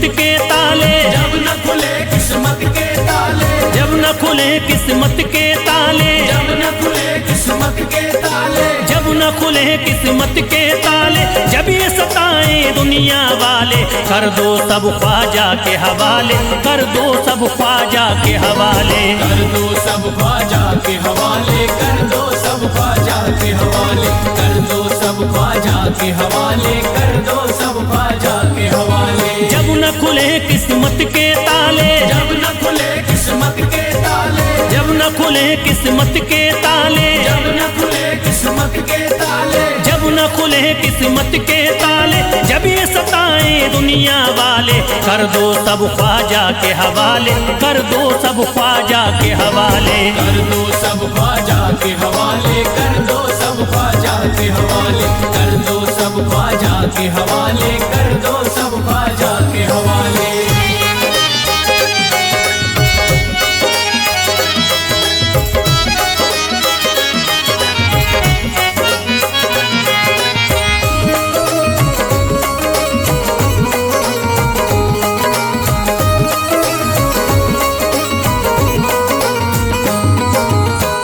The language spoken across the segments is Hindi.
किस्मत के ताले, जब न खुले किस्मत के ताले, जब न खुले किस्मत के ताले, जब न खुले किस्मत के ताले, जब न खुले किस्मत के ताले, जब ये सताए दुनिया वाले, कर दो सब ख्वाजा के हवाले, कर दो सब ख्वाजा के हवाले, कर दो सब ख्वाजा के हवाले, कर दो सब ख्वाजा के हवाले, कर दो सब ख्वाजा के हवाले, कर दो सब ख्वाजा के हवाले। जब न खुले किस्मत के ताले, जब न खुले किस्मत के ताले, जब न खुले किस्मत के ताले, जब न खुले किस्मत के ताले, जब न खुले किस्मत के ताले, जब ये सताए दुनिया वाले, कर दो सब ख्वाजा के हवाले, कर दो सब ख्वाजा के हवाले, कर दो सब ख्वाजा के हवाले, कर दो सब ख्वाजा के हवाले, कर दो सब ख्वाजा के हवाले, कर दो सब ख्वाजा के हवाले।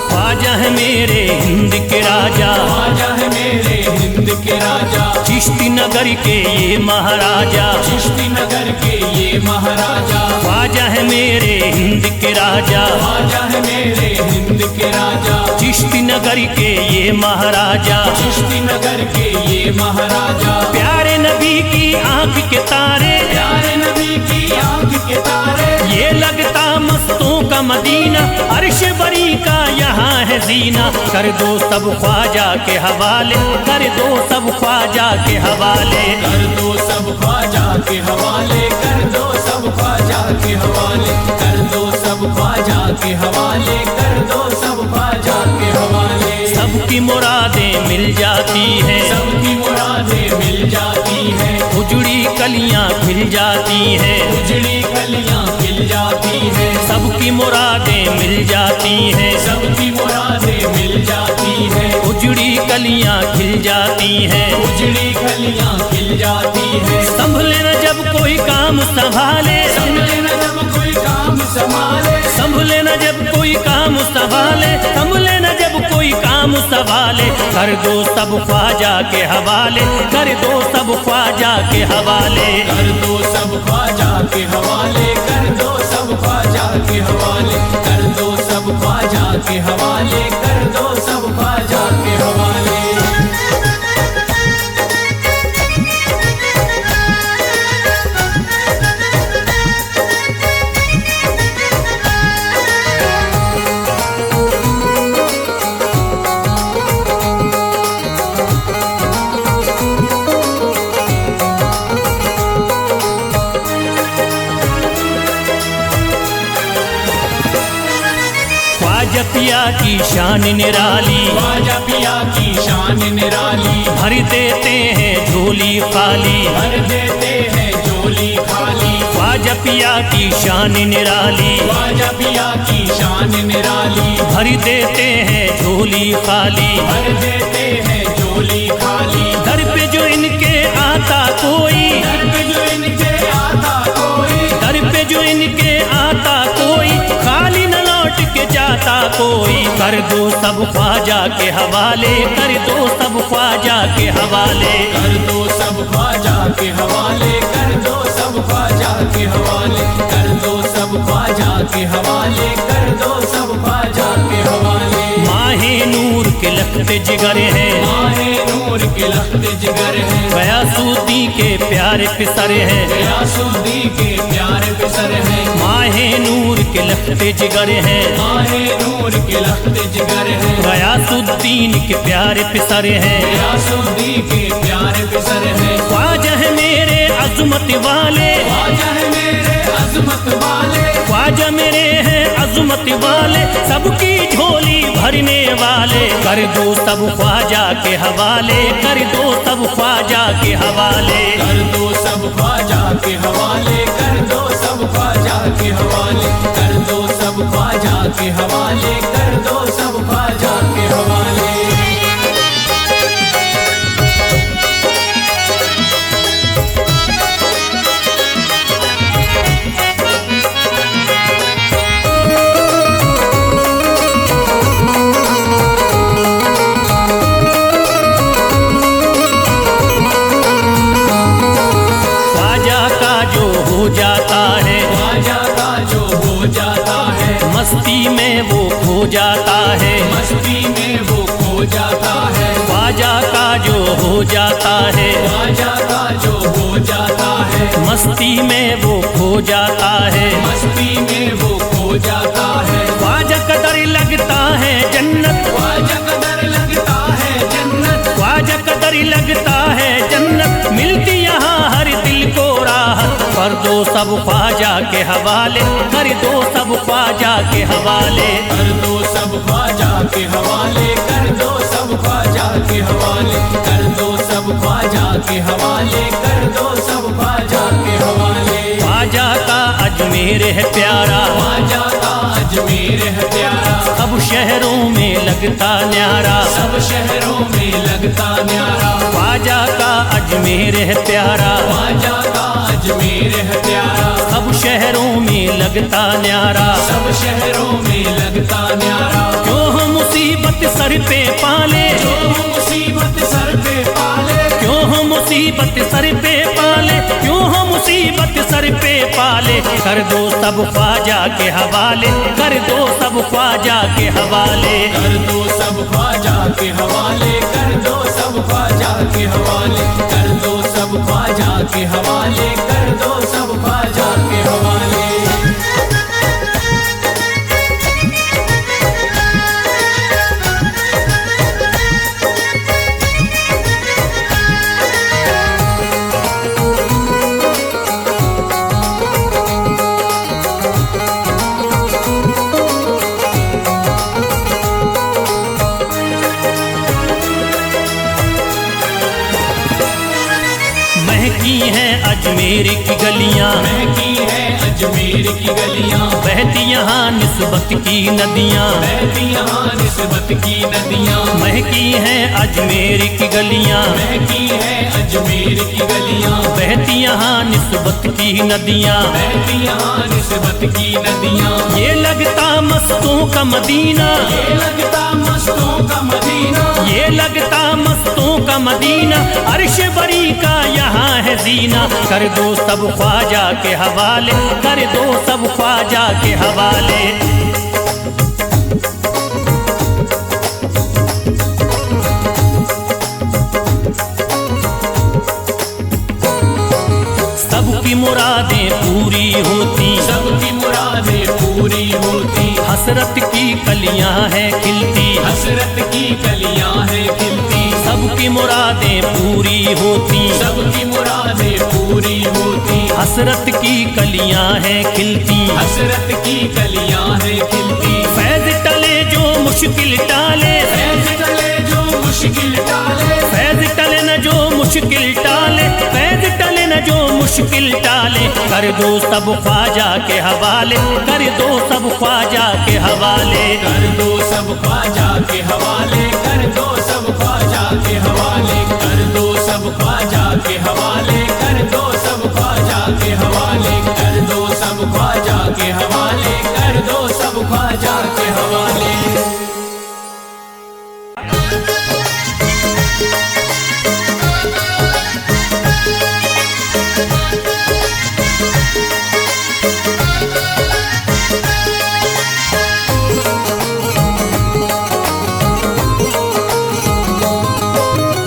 ख्वाजा है मेरे हिंद के राजा, ख्वाजा है मेरे हिंद के राजा, चिश्ती नगर के ये महाराजा, चिश्ती नगर के ये महाराजा, ख्वाजा है मेरे हिंद के राजा, ख्वाजा है मेरे हिंद के राजा, चिश्ती नगर के ये महाराजा, चिश्ती नगर के ये महाराजा, प्यारे नबी की आंख के तारे, प्यारे नबी की आंख के तारे, ये लगता मस्तों का मदीना, अर्श बरी का यहाँ है जीना, कर दो सब ख्वाजा के हवाले, कर दो सब ख्वाजा के हवाले, कर दो सब ख्वाजा के हवाले, कर दो सब ख्वाजा के हवाले, कर दो सब ख्वाजा के हवाले, कर दो सब ख्वाजा के हवाले। सबकी मुरादें मिल जाती हैं, सबकी मुरादें मिल जाती हैं, उजड़ी कलियां खिल जाती हैं, उजड़ी कलियां खिल जाती हैं, सबकी मुरादें मिल जाती हैं, सबकी मुरादें मिल जाती हैं, उजड़ी कलियां खिल जाती हैं, उजड़ी कलियां खिल जाती हैं। संभले न जब कोई काम संभाले, संभले न जब कोई काम संभाले, संभले न जब कोई काम संभाले, संभले न जब कोई काम संभाले, कर दो सब ख्वाजा के हवाले, कर दो सब ख्वाजा के हवाले, कर दो सब ख्वाजा के हवाले, कर दो सब ख्वाजा के हवाले, कर दो सब ख्वाजा के हवाले, कर दो सब ख्वाजा के हवाले। ख्वाजा पिया की शान निराली, ख्वाजा पिया की शान निराली, भर देते हैं झोली खाली, भर देते हैं झोली खाली, ख्वाजा पिया की शान निराली, ख्वाजा पिया की शान निराली, भर देते हैं झोली खाली, भर देते हैं झोली खाली, दर पे जो इनके आता कोई, दर पे जो इनके आता कोई, दर पे जो इनके आता कोई, खाली न लौट के जाता कोई, कर दो सब ख्वाजा के हवाले, कर दो सब ख्वाजा के हवाले, कर दो सब ख्वाजा के हवाले, कर दो सब ख्वाजा के हवाले, कर दो सब ख्वाजा के हवाले, कर दो सब ख्वाजा के हवाले। माहे नूर के लखते जिगर हैं, माहे नूर के लखते जिगर हैं, गयासुद्दीन के प्यारे पिसर हैं, गयासुद्दीन के प्यारे पिसर हैं, माहे नूर के लखते जिगर हैं, माहे नूर के लखते जिगर हैं, गयासुद्दीन के प्यारे पिसर हैं, गयासुद्दीन के प्यारे पिसर हैं। ख्वाजा है मेरे अज़मत वाले, ख्वाजा है मेरे अज़मत वाले, ख्वाजा मेरे हैं अज़मत वाले, सबकी झोली भरने वाले, कर दो सब ख्वाजा के हवाले, कर दो सब ख्वाजा के हवाले, कर दो सब ख्वाजा के हवाले, कर दो सब ख्वाजा के हवाले, कर दो सब ख्वाजा के हवाले, कर दो सब ख्वाजा के हवाले। जाता है, मस्ती में वो खो जाता है, ख्वाजा का जो हो जाता है, ख्वाजा का जो हो जाता है, मस्ती में वो खो जाता है, मस्ती में वो खो जाता है। ख्वाजा कदर लगता है जन्नत, ख्वाजा कदर लगता है जन्नत, ख्वाजा कदर लगता है जन्नत, मिलती यहाँ हर दिल को राहत। कर दो सब ख्वाजा के हवाले, कर दो सब ख्वाजा के हवाले, कर दो सब ख्वाजा के हवाले, कर दो सब ख्वाजा के हवाले, कर दो सब ख्वाजा के हवाले, कर दो सब ख्वाजा के हवाले। ख्वाजा का अजमेर है प्यारा, ख्वाजा का अजमेर है प्यारा, सब शहरों में लगता न्यारा, सब शहरों में लगता न्यारा। ख्वाजा का अजमेर है प्यारा, ख्वाजा का अजमेर है प्यारा, सब शहरों में लगता न्यारा। सब शहरों में लगता न्यारा। क्यों हम मुसीबत सर पे पाले, जो मुसीबत सर पे पाले, क्यों हम मुसीबत सर पे पाले, क्यों हम मुसीबत सर पे पाले। कर दो सब ख्वाजा के हवाले, कर दो सब ख्वाजा के हवाले, कर दो सब ख्वाजा के हवाले, कर दो सब ख्वाजा के हवाले, कर दो सब ख्वाजा के हवाले, कर दो सब ख्वाजा के हवाले। महकी हैं अजमेर की गलियां, महकी है अजमेर की गलियां, बहती यहाँ निस्बत की नदियाँ, बहती यहाँ निस्बत की नदियां। महकी हैं अजमेर की गलियां, महकी है अजमेर की गलियां, बहती यहाँ निस्बत की नदियाँ। बहती यहाँ निस्बत की नदियां। ये लगता मस्तों का मदीना, ये लगता मस्तों का मदीना, ये लगता मस्तों का मदीना, अर्श बरी का यहाँ है जीना। कर दो सब ख्वाजा के हवाले, कर दो सब ख्वाजा के हवाले। सबकी मुरादें पूरी होती, सबकी मुरादें पूरी होती, हसरत की कलियां हैं खिलती, हसरत की कलियां हैं खिलती। सबकी मुरादें पूरी होती, सबकी मुरादें पूरी होती, हसरत की कलियां हैं खिलती। हसरत की कलियां हैं खिलती। फैज टले जो मुश्किल टाले, फैज टले जो मुश्किल टाले, फैज टले न जो मुश्किल टाले, फैज टले न जो मुश्किल टाले। कर दो सब ख्वाजा के हवाले, कर दो सब ख्वाजा के हवाले, कर दो सब ख्वाजा के हवाले, कर दो सब ख्वाजा के हवाले, कर दो सब ख्वाजा के हवाले, कर दो सब ख्वाजा के हवाले, कर दो सब ख्वाजा के हवाले, कर दो सब ख्वाजा के हवाले।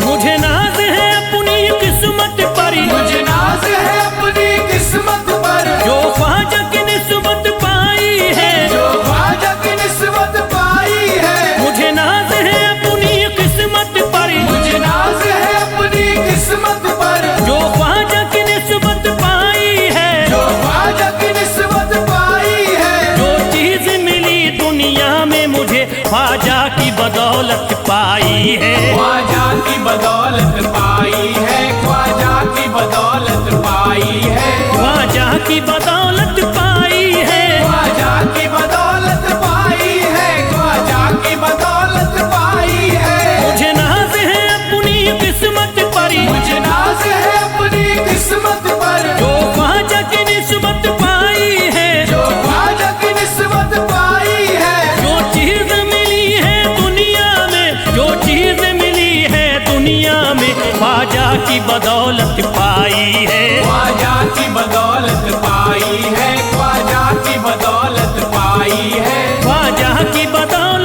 मुझे नाज है अपनी किस्मत पर, मुझे नाज है अपनी किस्मत पर, जो ख्वाजा की निस्बत पाई है, जो ख्वाजा की निस्बत पाई है। मुझे नाज है अपनी किस्मत पर, मुझे नाज है अपनी किस्मत पर, जो ख्वाजा की निस्बत पाई है, जो ख्वाजा की निस्बत पाई है। जो चीज मिली दुनिया में मुझे ख्वाजा की बदौलत पाई है, ख्वाजा की बदौलत पाई है, ख्वाजा की बदौलत पाई है, ख्वाजा की बदौलत पाई है, ख्वाजा की बदौलत पाई है, ख्वाजा की बदौलत पाई है। मुझे नाज है अपनी किस्मत पर, मुझे नाज है अपनी किस्मत पर, जो ख्वाजा की निस्बत पाई है, जो ख्वाजा की निस्बत पाई है। जो चीज मिली है दुनिया में, जो चीज मिली है दुनिया में ख्वाजा की बदौलत पाई है, ख्वाजा की बदौलत पाई है, ख्वाजा की बदौलत पाई है, ख्वाजा की बदौलत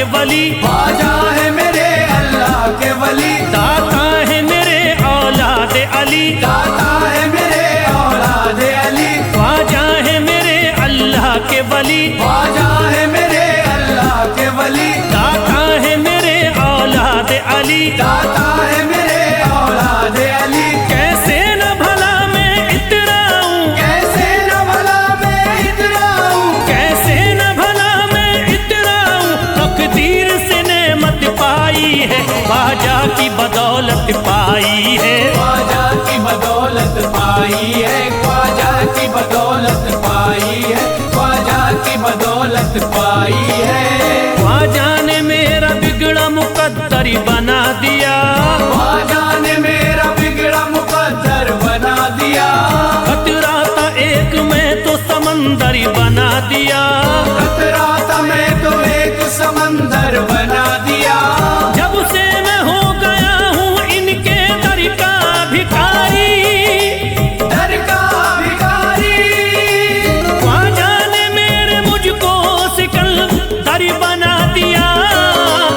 के वली, ख्वाजा है मेरे अल्लाह के वली, दाता है मेरे औलाद अली, दाता है मेरे औलाद अली, ख्वाजा है मेरे अल्लाह के वली, ख्वाजा है मेरे अल्लाह के वली, दाता है मेरे औलाद अली, दाता है मेरे औलाद अली। कैसे न भला मैं इतराऊं, कैसे न भला मैं इतराऊं, कैसे न भला मैं इतराऊं, तकदीर से नेमत पाई है, ख्वाजा की बदौलत पाई है, ख्वाजा की बदौलत पाई है, ख्वाजा की बदौलत पाई है, ख्वाजा की बदौलत पाई है। ख्वाजा ने मेरा बिगड़ा मुकद्दर बना दिया, ख्वाजा ने मेरा बिगड़ा मुकद्दर बना दिया, खतरा था एक मैं तो समंदर बना दिया, खतरा था मैं तो एक समंदर बना दिया। जब से मैं हो गया हूँ इनके दर का भिखारी, दर का भिखारी, ख्वाजा ने मेरे मुझको सिकंदर बना दिया,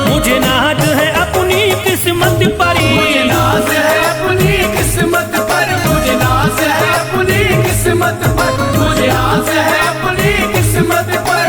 मुझे नाज है अपनी किस्मत पर, मुझे नाज है अपनी किस्मत पर, मुझे नाज है अपनी किस्मत पर, मुझे नाज है अपनी किस्मत पर।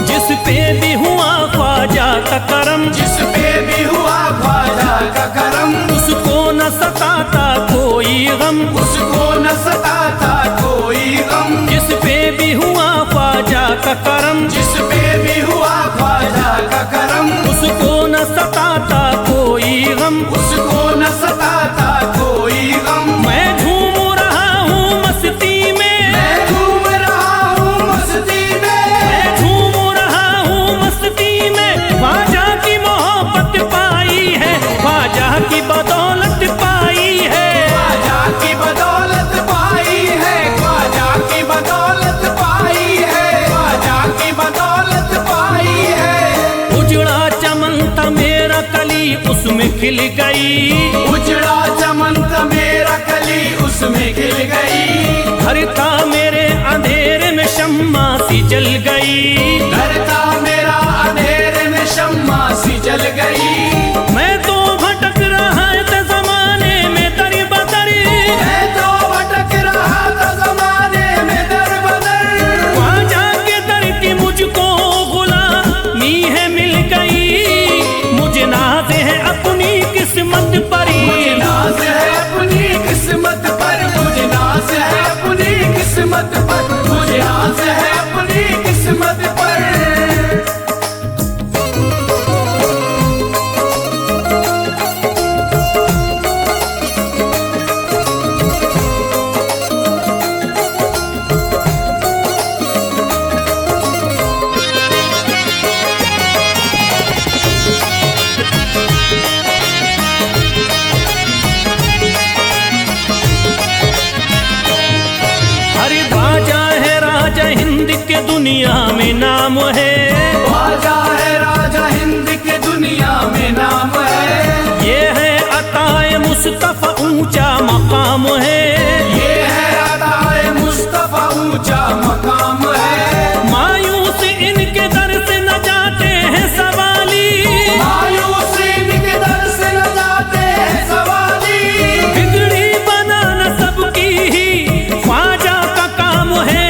जिस पे भी हुआ ख्वाजा का करम, जिस पे भी हुआ ख्वाजा का करम, उसको न सताता कोई गम, उसको न सताता कोई गम। जिस पे भी हुआ ख्वाजा का करम, जिस पे भी हुआ ख्वाजा का करम, उसको न सताता कोई गम, उसको न सताता कोई गम। मैं झूम रहा हूँ मस्ती में, मैं झूम रहा हूँ मस्ती में, मैं झूम रहा हूँ मस्ती में, ख्वाजा की मोहब्बत पाई है, ख्वाजा की बदौलत पाई है, ख्वाजा की बदौलत पाई है, ख्वाजा की बदौलत पाई है, ख्वाजा की बदौलत पाई है। उजड़ा चमन था मेरा कली उसमें खिल गई, उजड़ा चमन था मेरा कली उसमें खिल गई, घर था मेरे अंधेरे में शम्मा सी जल गई, घर था मेरा अंधेरे में शम्मा सी जल गई। मैं तो भटक रहा था जमाने में दर बदर, मैं तो भटक रहा था जमाने में दर बदर, ख्वाजा के दर की मुझको गुलामी है मिल गई, मुझे नाज है अपनी किस्मत पर, मुझे नाज है अपनी किस्मत पर, मुझे नाज है अपनी किस्मत पर, मुझे नाज है अपनी किस्मत पर। अरे ख्वाजा है राजा हिंद के दुनिया में नाम है, ख्वाजा है राजा हिंद के दुनिया में नाम है, ये है अताए मुस्तफा ऊंचा मकाम है, ये है अताए मुस्तफा ऊंचा मकाम है। मायूस इनके दर से न जाते हैं सवाली, मायूस इनके दर से न जाते हैं सवाली, बिगड़ी बनाना सबकी ही ख्वाजा का काम है,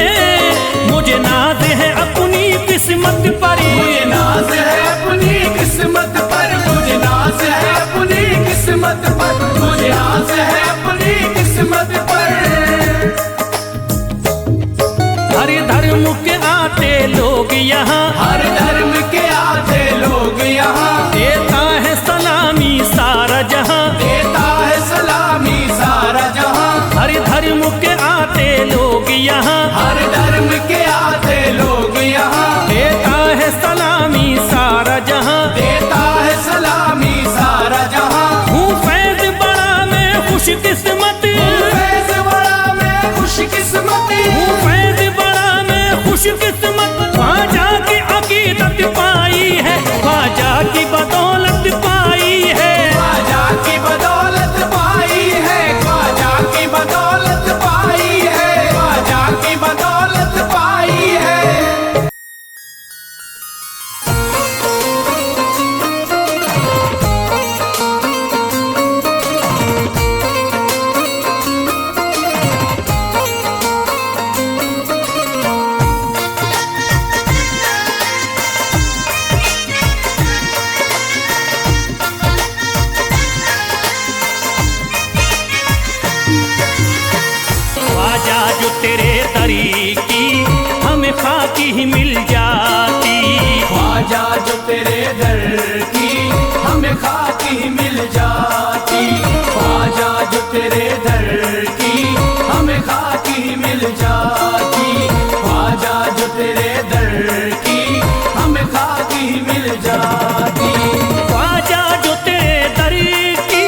मुझे नाज है अपनी किस्मत पर, मुझे नाज है अपनी किस्मत पर, मुझे नाज है अपनी किस्मत पर, मुझे नाज है अपनी किस्मत पर। हर धर्म के आते लोग यहाँ, हर धर्म के आते लोग यहाँ, देता है सलामी सारा जहाँ, देता है सलामी सारा जहाँ। हर धर्म के आते लोग यहाँ, हर धर्म के आते लोग यहाँ, देता है सलामी सारा जहाँ, देता है सलामी सारा जहाँ। हूँ फैज बड़ा मैं खुशकिस्मत, फैज़ बड़ा मैं खुशकिस्मत, हूँ फैज बड़ा मैं की बदौलत पाई है, ख्वाजा की बदौलत पाई है, ख्वाजा की बदौलत पाई है, ख्वाजा की बदौलत पाई है। ख्वाजा जो तेरे दरी की हमें खाकी ही मिल जाती, ख्वाजा जो तेरे दर की हमें खाकी ही मिल जाती, ख्वाजा जो तेरे दर की हमें खाकी ही मिल जाती, ख्वाजा जो तेरे दर की हमें खाकी ही मिल जाती। ख्वाजा जो तेरे दरी की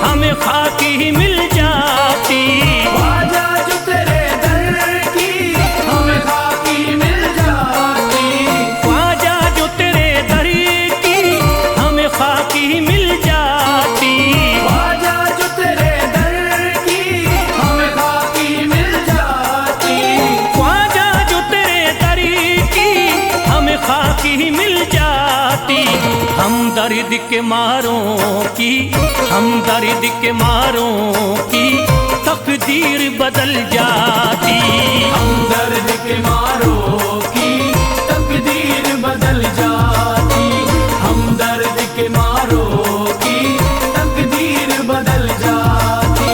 हमें खाकी ही मिल जाती, ख्वाजा जो तेरे दर की हमें खाकी मिल जाती, ख्वाजा जो तेरे दरी की हमें खाकी ही मिल जाती, ख्वाजा जो तेरे दर की हमें खाकी मिल जाती, ख्वाजा जो तेरे दरी की हमें खाकी ही मिल जाती। हम दर्द के मारों की, हम दर्द के मारों की तकदीर बदल जाती, हम दर्द के मारों की तकदीर बदल जाती, हम दर्द के मारों की तकदीर बदल जाती,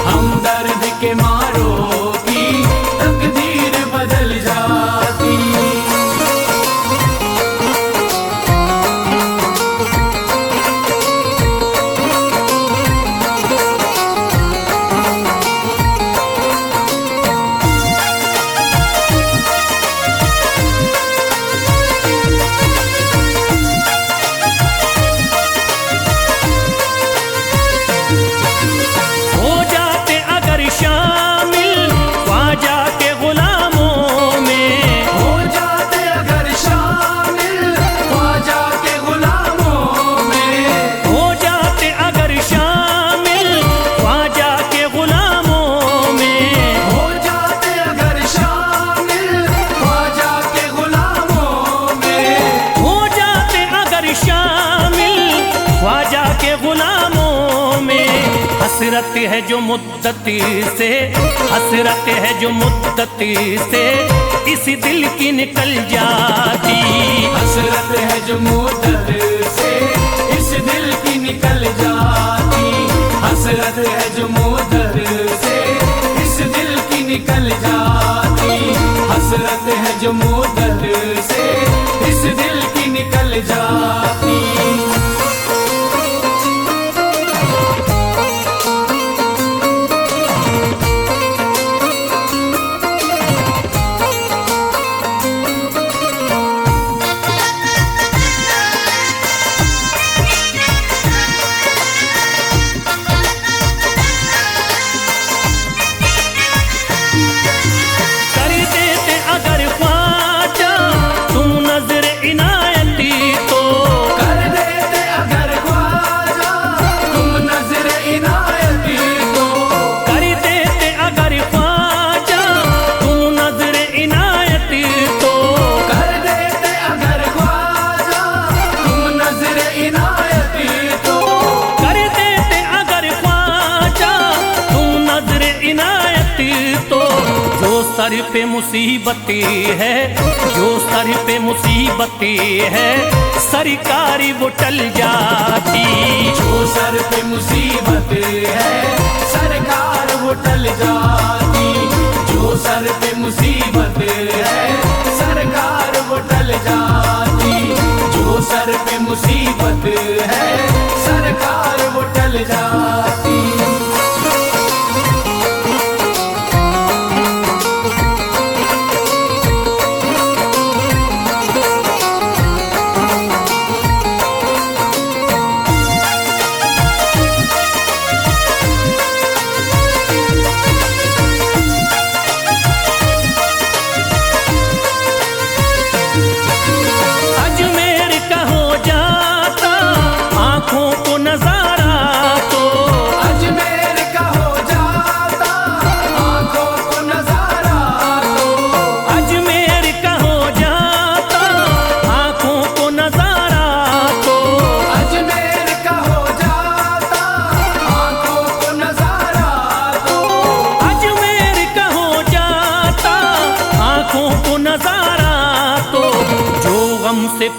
हम दर्द के मारों की तकदीर बदल जाती। हो जाते अगर शामिल ख्वाजा के गुलामों में, हो जाते अगर शामिल ख्वाजा के गुलामों में, हो जाते अगर शामिल ख्वाजा के गुलामों में, हो जाते अगर शामिल ख्वाजा के गुलामों में, हो जाते अगर शामिल ख्वाजा के गुलामों में। हसरत है जो मुद्दती से, हसरत है जो मुद्दती से इस दिल की निकल जाती, हसरत है जो मुद्दत से इस दिल की निकल जाती, हसरत है जो मुद्दत से इस दिल की निकल जाती, हसरत है जो मुद्दत से इस दिल की निकल जाती। कर देते अगर ख्वाजा तुम नजर इनायती तो, कर देते अगर ख्वाजा तुम नजर इनायती तो, कर देते अगर ख्वाजा तुम नजर इनायती तो, कर देते अगर ख्वाजा तुम नजर इनायती तो, कर देते अगर ख्वाजा तुम नजर इनायती तो। जो सर पे मुसीबती है, जो सर पे मुसीबती है सरकारी वो टल जाती, जो सर पे मुसीबत है सरकार वो टल जाती, जो सर पे मुसीबत है सरकार वो टल जाती, जो सर पे मुसीबत है सरकार वो टल जाती। अजमेर का हो जाता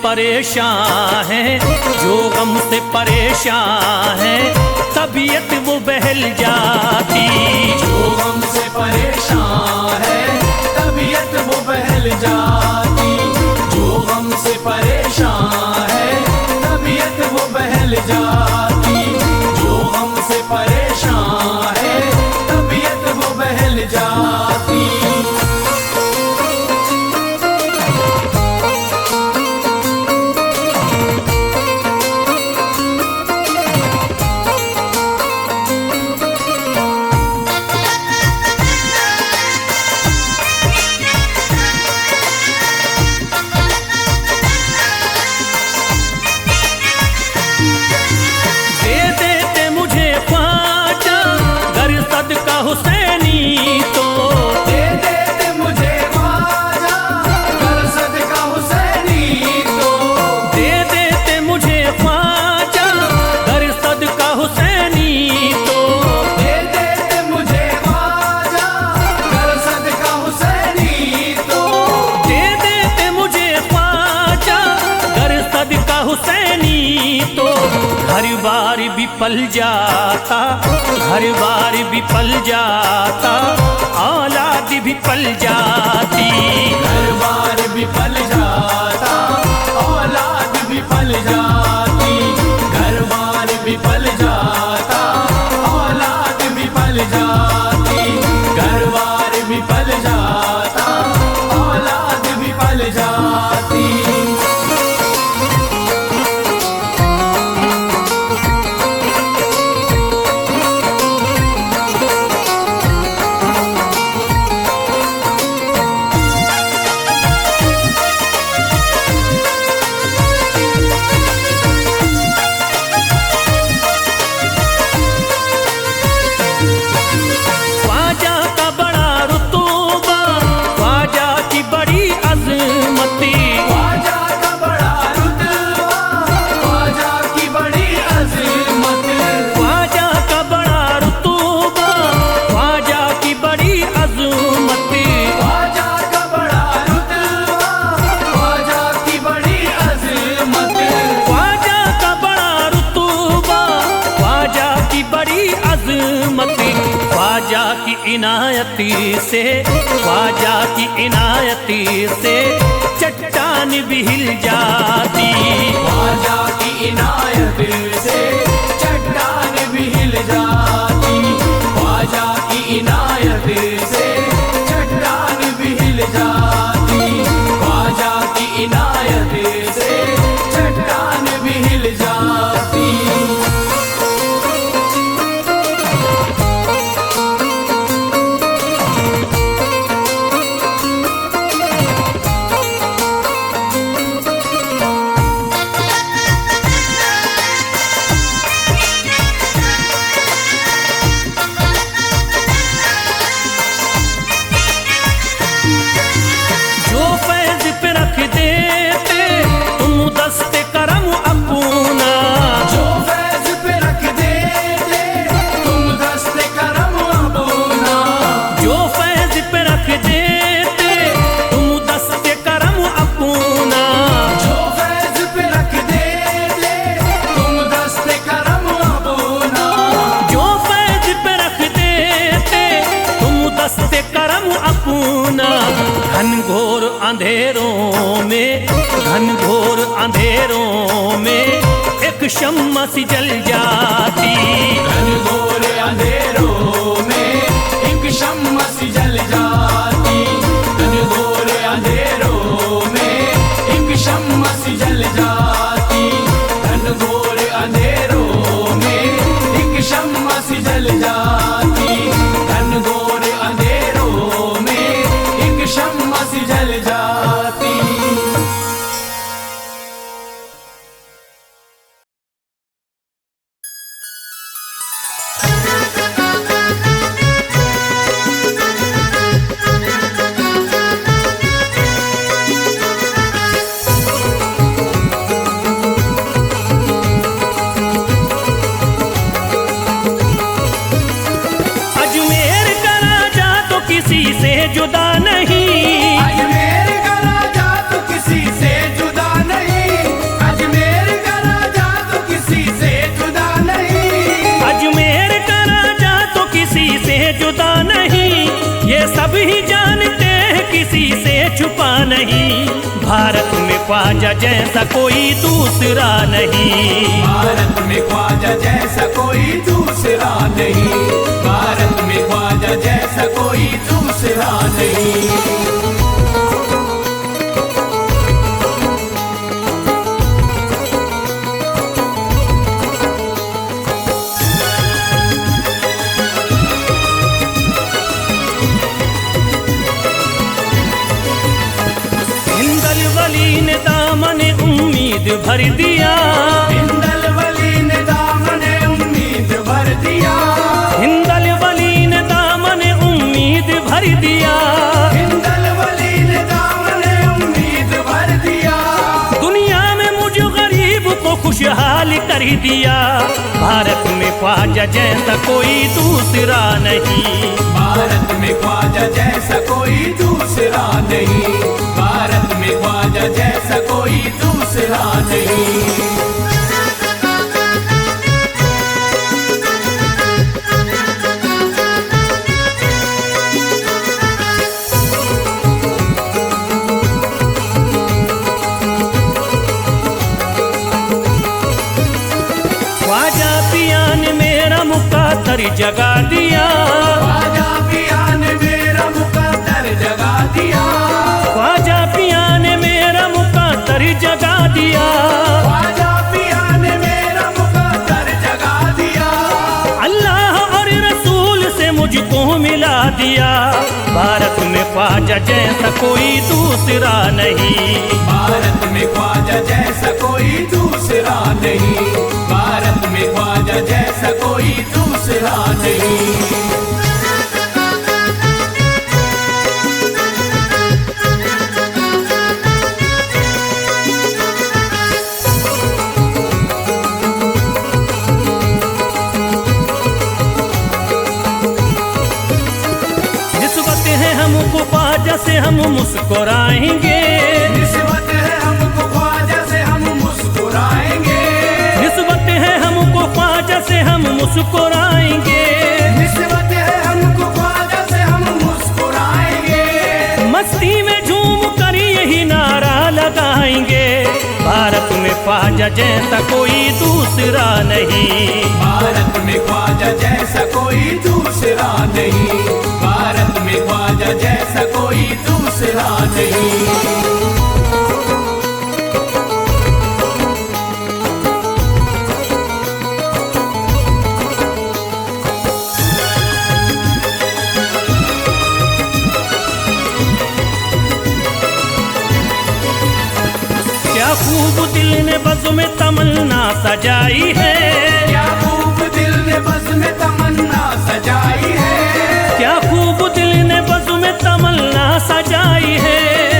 परेशान हैं, जो गम से परेशान हैं, तबीयत वो बहल जाती। जो गम से परेशान है तबीयत वो बहल जाती। जो गम से परेशान है तबीयत वो बहल जाती। जो गम से परेशान है तबीयत वो बहल जाती। हुसैनी तो दे दे मुझे ख्वाजा कर सदका हुसैनी तो। दे देते मुझे ख्वाजा कर सदका हुसैनी तो। दे देते मुझे ख्वाजा कर सदका हुसैनी तो। दे देते मुझे ख्वाजा कर सदका हुसैनी तो। हर बार भी पल जाता, हर बार भी पल जाता, औलाद भी पल जाती। हर बार भी पल जाता औलाद भी पल जाती। घर बार भी पल जाता औलाद भी पल जाती। घर बार भी पल जाता औलाद भी पल जाती। ख्वाजा की इनायती से, ख्वाजा की इनायती से चट्टान भी हिल जाती। ख्वाजा की इनायत से चट्टान भी हिल जाती। ख्वाजा की इनायत से चट्टान भी हिल जाती। ख्वाजा की इनायत से चट्टान भी हिल जाती। घनघोर अंधेरों में, घनघोर अंधेरों में एक शम्मा सी जल जाती। घनघोर अंधेरों में एक शम्मा सी जल जाती। घनघोर अंधेरों में एक शम्मा सी जल जाती। घनघोर अंधेरों में एक शम्मा सी जल जाती। घनघोर अंधेरों में एक शम्मा सी जल जाती। छुपा नहीं। भारत में ख्वाजा जैसा कोई दूसरा नहीं। भारत में ख्वाजा जैसा कोई दूसरा नहीं। भारत में ख्वाजा जैसा कोई दूसरा नहीं। हिंदल वली ने दामन उम्मीद भर दिया। हिंदल वली ने दामन उम्मीद भर दिया। हिंदल वली ने दामन उम्मीद भर दिया। हिंदल वली ने दामन उम्मीद भर दिया। दुनिया में मुझ गरीब को खुशहाल कर दिया। भारत में ख्वाजा जैसा कोई दूसरा नहीं। भारत में ख्वाजा जैसा कोई दूसरा नहीं। भारत में ख्वाजा जैसा कोई दूसरा नहीं। ख्वाजा पिया ने मेरा मुकद्दर जगा दिया। ख्वाजा पिया ने मेरा मुकद्दर जगा दिया। ख्वाजा पिया ने मेरा मुकद्दर जगा दिया। ख्वाजा पिया ने मेरा मुकद्दर जगा दिया। अल्लाह और रसूल से मुझको मिला दिया। भारत में ख्वाजा जैसा कोई दूसरा नहीं। भारत में ख्वाजा जैसा कोई दूसरा नहीं। भारत में ख्वाजा जैसा कोई दूसरा नहीं। निस्बत है हमको ख्वाजा से हम मुस्कुराएंगे। निस्बत है हमको ख्वाजा से हम मुस्कुराएंगे। निस्बत है हमको ख्वाजा से हम मुस्कुराएंगे। निस्बत है हमको ख्वाजा से हम मुस्कुराएंगे। मस्ती में झूम कर यही नारा लगाएंगे। भारत में ख्वाजा जैसा कोई दूसरा नहीं। भारत में ख्वाजा जैसा कोई दूसरा नहीं। भारत में ख्वाजा जैसा कोई दूसरा नहीं। क्या खूब दिल ने बज़्म में तमन्ना सजाई है। क्या खूब दिल ने बज़्म में तमन्ना सजाई है। क्या खूब दिल ने बज़्म में तमन्ना सजाई है।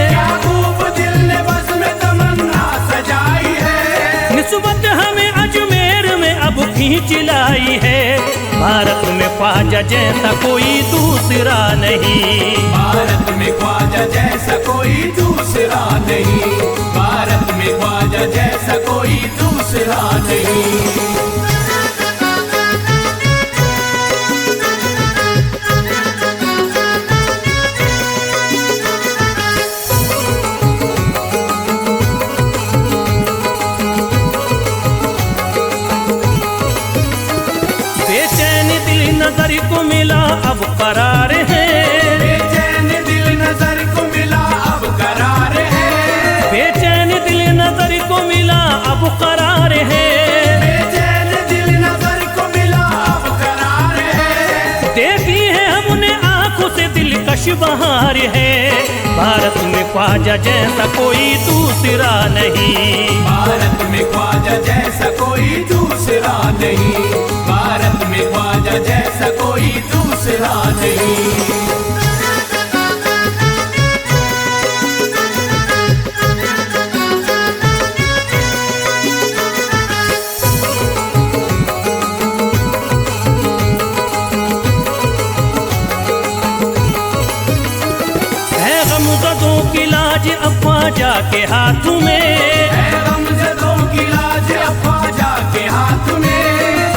क्या खूब दिल ने बज़्म में तमन्ना सजाई है। निस्बत हमें अजमेर में अब खींच लाई है। भारत में ख्वाजा जैसा कोई दूसरा नहीं। भारत में ख्वाजा जैसा कोई दूसरा नहीं। भारत में ख्वाजा जैसा कोई दूसरा नहीं। बेचैन दिल नजर को मिला अब करार है। बेचैन दिल नजर को मिला अब करार है। बेचैन दिल नजर को मिला अब करार है। बेचैन दिल नजर को मिला अब करार है। देखी है हमने आंखों से दिलकश बहार है। भारत में ख्वाजा जैसा कोई दूसरा नहीं। भारत में ख्वाजा जैसा कोई दूसरा नहीं। भारत में ख्वाजा जैसा कोई दूसरा नहीं। ख्वाजा के हाथ में है गमज़दों की लाज अब ख्वाजा के हाथ में।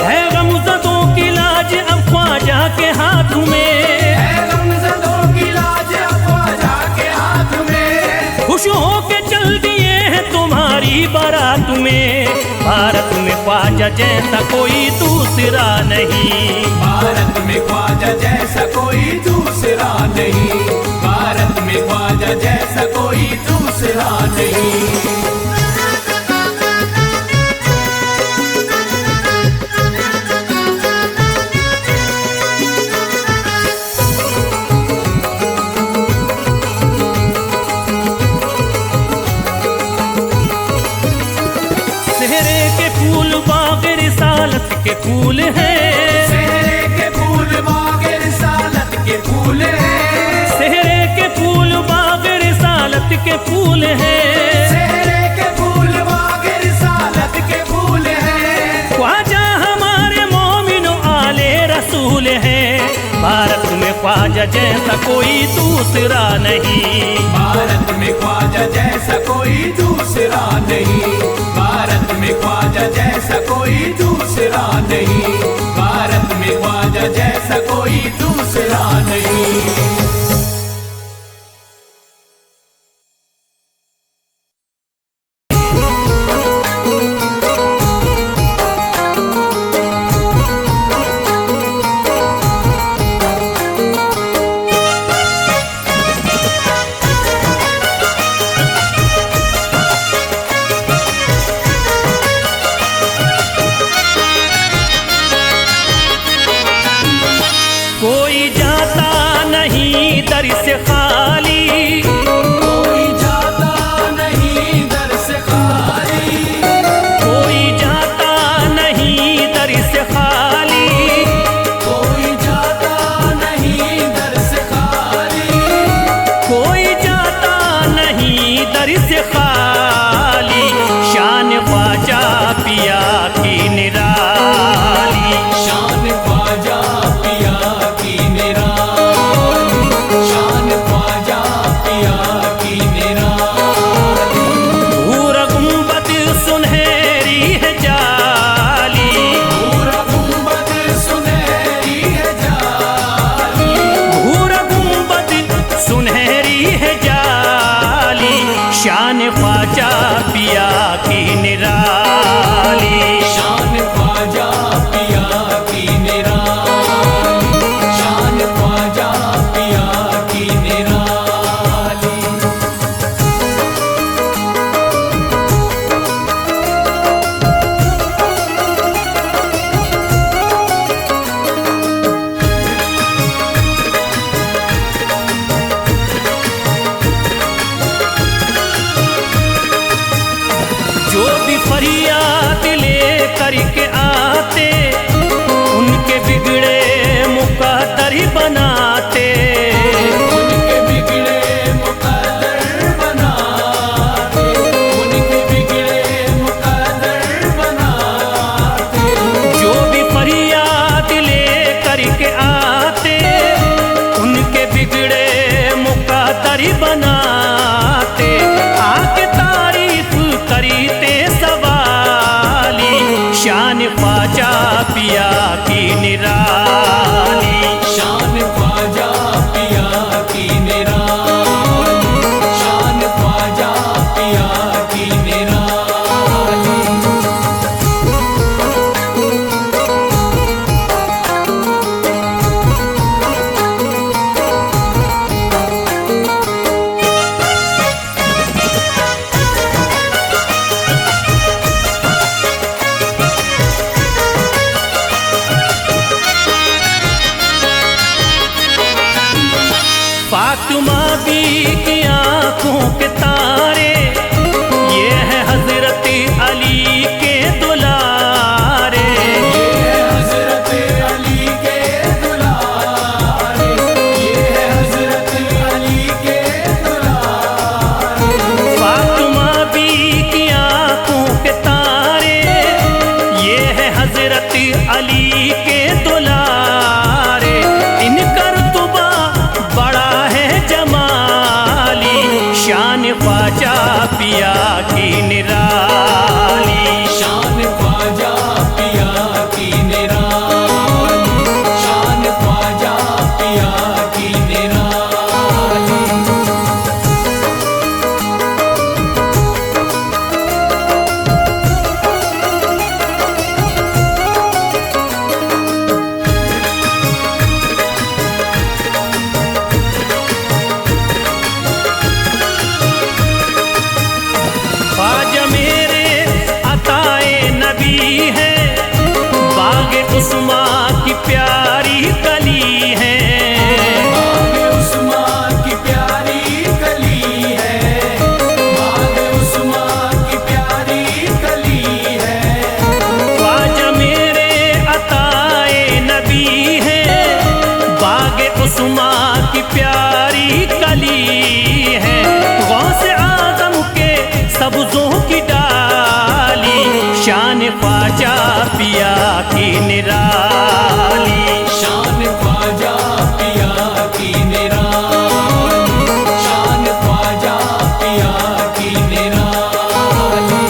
है गमज़दों की लाज अब ख्वाजा के हाथ में। है गमज़दों की लाज अब ख्वाजा के हाथ में। भारत में ख्वाजा जैसा कोई दूसरा नहीं। भारत में ख्वाजा जैसा कोई दूसरा नहीं। भारत में ख्वाजा जैसा कोई दूसरा नहीं। सेहरे के फूल बाग रिसालत के फूल हैं। सेहरे के फूल बाग रिसालत के फूल हैं। सेहरे के फूल बाग रिसालत के फूल हैं। सेहरे के फूल बाग रिसालत के फूल हैं। ख्वाजा हमारे मोमिनो आले रसूल हैं। भारत में ख्वाजा जैसा कोई दूसरा नहीं। भारत में ख्वाजा जैसा कोई दूसरा नहीं। भारत में ख्वाजा जैसा कोई दूसरा नहीं। भारत में ख्वाजा जैसा कोई दूसरा नहीं। कोई जाता नहीं दर से खाली। कोई जाता नहीं दर से खाली। कोई जाता नहीं दर से खाली। कोई जाता नहीं दर से खाली। कोई जाता नहीं दर से खाली। शान ख्वाजा पिया की निराली। शान ख्वाजा पिया की निराली। शान ख्वाजा पिया की निराली। भूरा गुंबद सुनहरी है जाली। पूरा गुंबद सुनहरी है जाली। भूरा गुंबद सुनहरी है जाली। शान ख्वाजा पिया की निराली। शान ख्वाजा पिया की निराली। शान ख्वाजा पिया की निराली। जो भी फरियाद ले करके आते उनके बिगड़े मुकद्दर बनाते। उनके बिगड़े मुकद्दर बनाते। उनके बिगड़े मुकद्दर बनाते। जो भी फरियाद ले करके आते उनके बिगड़े मुकद्दर बनाते। आके तारीफ करते सवाली। शान ख्वाजा पिया की निराली। शान ख्वाजा पिया की निराली। शान ख्वाजा पिया की निराली। फातिमा बी की आंखों के तारे ये है हजरत अली के दुलारे। ये हजरत अली के दुलारे। ये हजरत अली के दुलारे। फातिमा बी की आंखों के तारे ये है हजरत अली के दुलारे। इनका रुतबा बड़ा है जमाली। शान ख्वाजा पिया की निराली। शान ख्वाजा पिया की निराली। शान ख्वाजा पिया की निराली। उस्मा की प्यारी कली है, बागे उस्मा की प्यारी कली है, बागे उस्मा की प्यारी कली है। ख्वाजा मेरे अताए नबी है, बागे उस्मा की प्यारी कली है। गौस आजम के सब्जों की डाली, शान ख्वाजा पिया की निराली, शान ख्वाजा पिया की निराली, शान ख्वाजा पिया की निराली।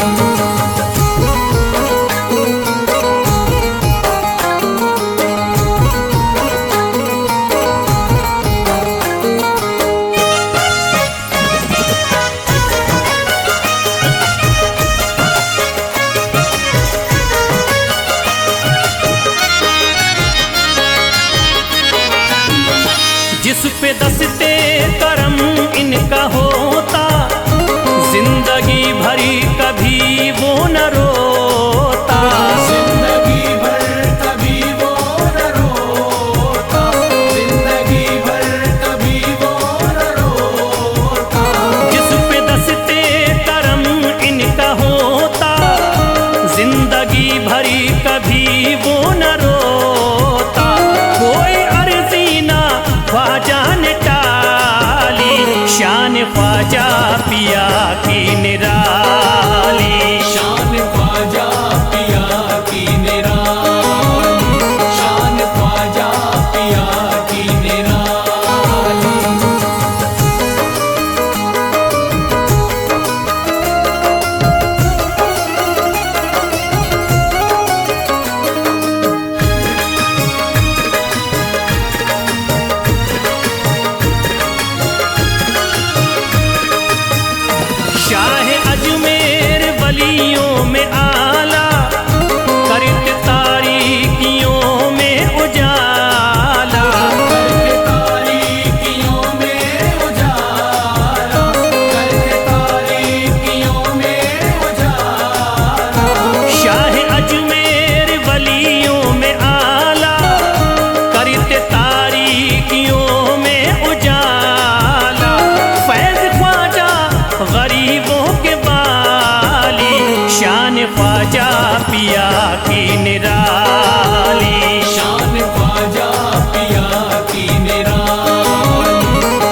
जिस पे दस्ते करम इनका होता, जिंदगी भरी कभी वो न रोता, जिंदगी भर कभी वो न रोता, जिंदगी भर कभी वो न रोता। जिस पे दस्ते करम इनका होता, जिंदगी भरी कभी वो न रोता। कोई अर्जी ना ख्वाजा ने टाली, शान ख्वाजा पिया की निराली, शान ख्वाजा पिया की निराली, शान ख्वाजा पिया की निराली। शाह अजमेर वलियों में आला, करते तारीकियों में उजाला, करके तारीकियों में उजाला, करके तारीकियों में उजाला। शाह अजमेर वलियों में आला, करते तारीकियों में उजाला। फैज ख्वाजा गरीबों के बाली, शान ख्वाजा पिया की निराली, शान ख्वाजा पिया की निराली,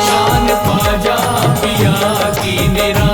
शान ख्वाजा पिया की निराली।